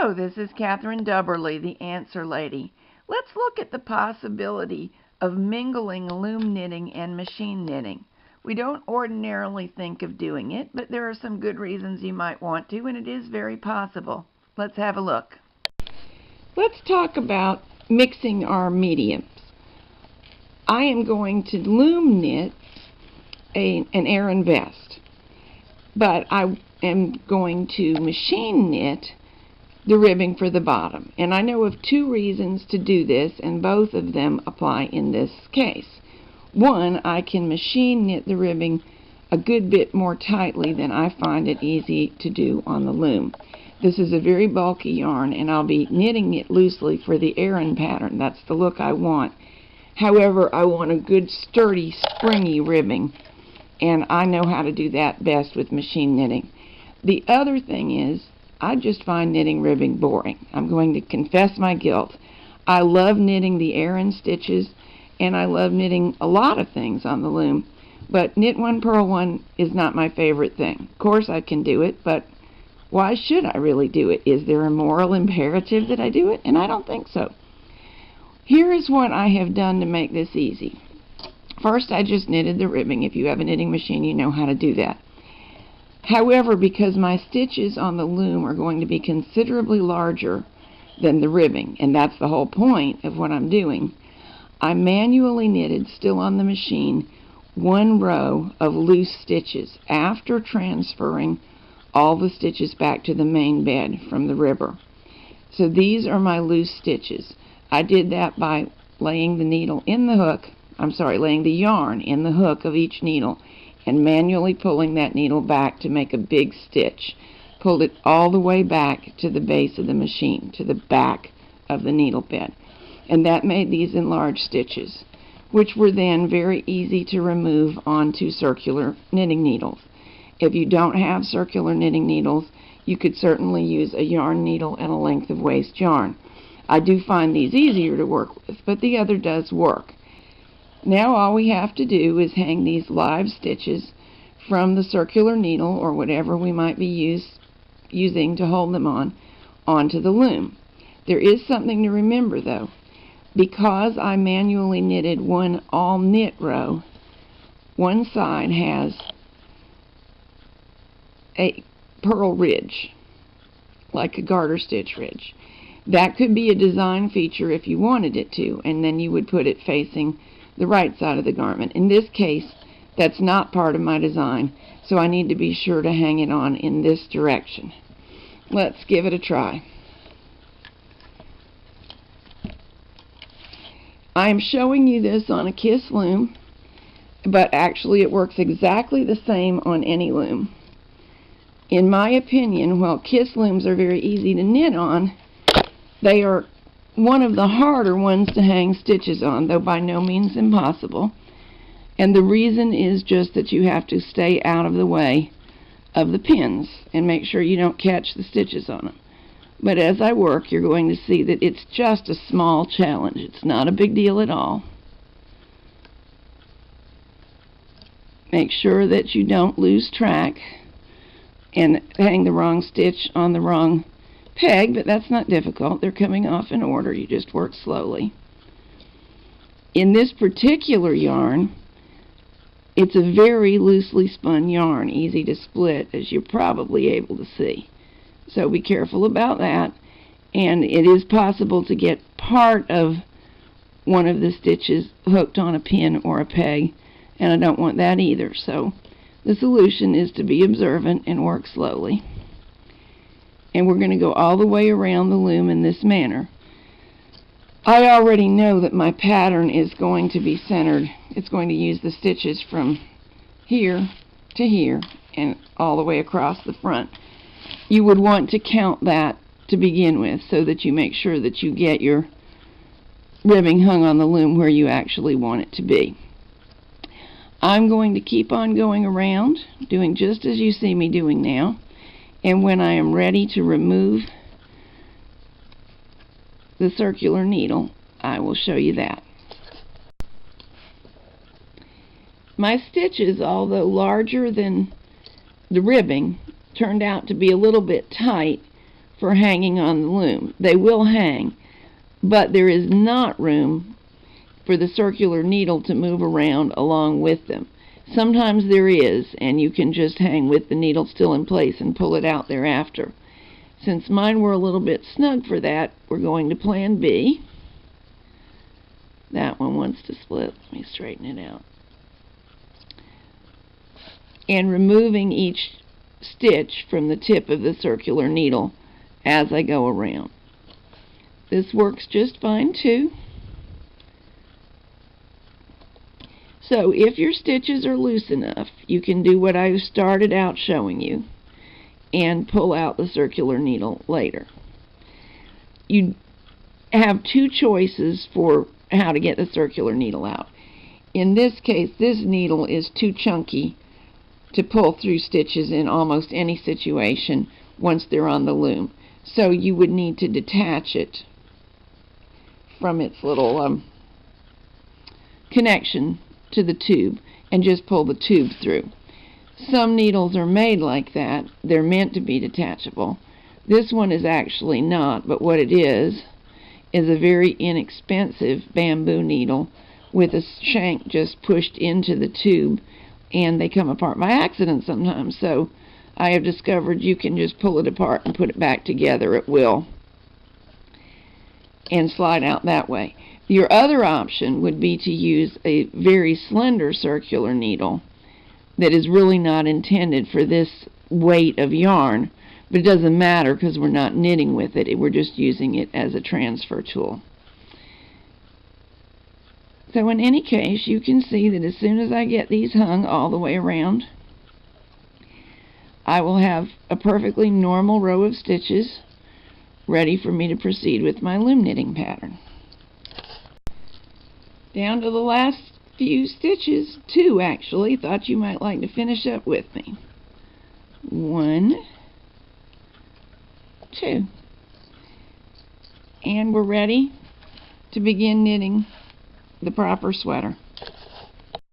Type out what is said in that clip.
Hello, this is Catherine Dubberly, the Answer Lady. Let's look at the possibility of mingling loom knitting and machine knitting. We don't ordinarily think of doing it, but there are some good reasons you might want to, and it is very possible. Let's have a look. Let's talk about mixing our mediums. I am going to loom knit an Aran vest, but I am going to machine knit the ribbing for the bottom. And I know of two reasons to do this, and both of them apply in this case. One, I can machine knit the ribbing a good bit more tightly than I find it easy to do on the loom. This is a very bulky yarn, and I'll be knitting it loosely for the Aran pattern. That's the look I want. However, I want a good sturdy, springy ribbing, and I know how to do that best with machine knitting. The other thing is, I just find knitting ribbing boring. I'm going to confess my guilt. I love knitting the Aran stitches, and I love knitting a lot of things on the loom, but knit one, purl one is not my favorite thing. Of course I can do it, but why should I really do it? Is there a moral imperative that I do it? And I don't think so. Here is what I have done to make this easy. First, I just knitted the ribbing. If you have a knitting machine, you know how to do that. However, because my stitches on the loom are going to be considerably larger than the ribbing, and that's the whole point of what I'm doing, I manually knitted, still on the machine, one row of loose stitches after transferring all the stitches back to the main bed from the ribber. So these are my loose stitches. I did that by laying the needle in the hook, laying the yarn in the hook of each needle, and manually pulling that needle back to make a big stitch. Pulled it all the way back to the base of the machine, to the back of the needle bed. And that made these enlarged stitches, which were then very easy to remove onto circular knitting needles. If you don't have circular knitting needles, you could certainly use a yarn needle and a length of waste yarn. I do find these easier to work with, but the other does work. Now all we have to do is hang these live stitches from the circular needle, or whatever we might be using to hold them on, onto the loom. There is something to remember though. Because I manually knitted one all knit row, one side has a purl ridge, like a garter stitch ridge. That could be a design feature if you wanted it to, and then you would put it facing the right side of the garment. In this case, that's not part of my design, so I need to be sure to hang it on in this direction. Let's give it a try. I am showing you this on a Kiss loom, but actually it works exactly the same on any loom. In my opinion, while Kiss looms are very easy to knit on, they are one of the harder ones to hang stitches on, though by no means impossible. And the reason is just that you have to stay out of the way of the pins and make sure you don't catch the stitches on them. But as I work, you're going to see that it's just a small challenge. It's not a big deal at all. Make sure that you don't lose track and hang the wrong stitch on the wrong peg, but that's not difficult. They're coming off in order. You just work slowly. In this particular yarn, it's a very loosely spun yarn, easy to split, as you're probably able to see. So be careful about that. And it is possible to get part of one of the stitches hooked on a pin or a peg, and I don't want that either. So the solution is to be observant and work slowly. And we're going to go all the way around the loom in this manner. I already know that my pattern is going to be centered. It's going to use the stitches from here to here and all the way across the front. You would want to count that to begin with, so that you make sure that you get your ribbing hung on the loom where you actually want it to be. I'm going to keep on going around, doing just as you see me doing now. And when I am ready to remove the circular needle, I will show you that. My stitches, although larger than the ribbing, turned out to be a little bit tight for hanging on the loom. They will hang, but there is not room for the circular needle to move around along with them. Sometimes there is, and you can just hang with the needle still in place and pull it out thereafter. Since mine were a little bit snug for that, we're going to plan B. That one wants to split. Let me straighten it out. And removing each stitch from the tip of the circular needle as I go around. This works just fine too. So if your stitches are loose enough, you can do what I started out showing you and pull out the circular needle later. You have two choices for how to get the circular needle out. In this case, this needle is too chunky to pull through stitches in almost any situation once they're on the loom. So you would need to detach it from its little connection to the tube and just pull the tube through. Some needles are made like that. They're meant to be detachable. This one is actually not, but what it is a very inexpensive bamboo needle with a shank just pushed into the tube, and they come apart by accident sometimes. So I have discovered you can just pull it apart and put it back together at will and slide out that way. Your other option would be to use a very slender circular needle that is really not intended for this weight of yarn, but it doesn't matter because we're not knitting with it. We're just using it as a transfer tool. So in any case, you can see that as soon as I get these hung all the way around, I will have a perfectly normal row of stitches ready for me to proceed with my loom knitting pattern. Down to the last few stitches, 2 actually, thought you might like to finish up with me. 1, 2. And we're ready to begin knitting the proper sweater.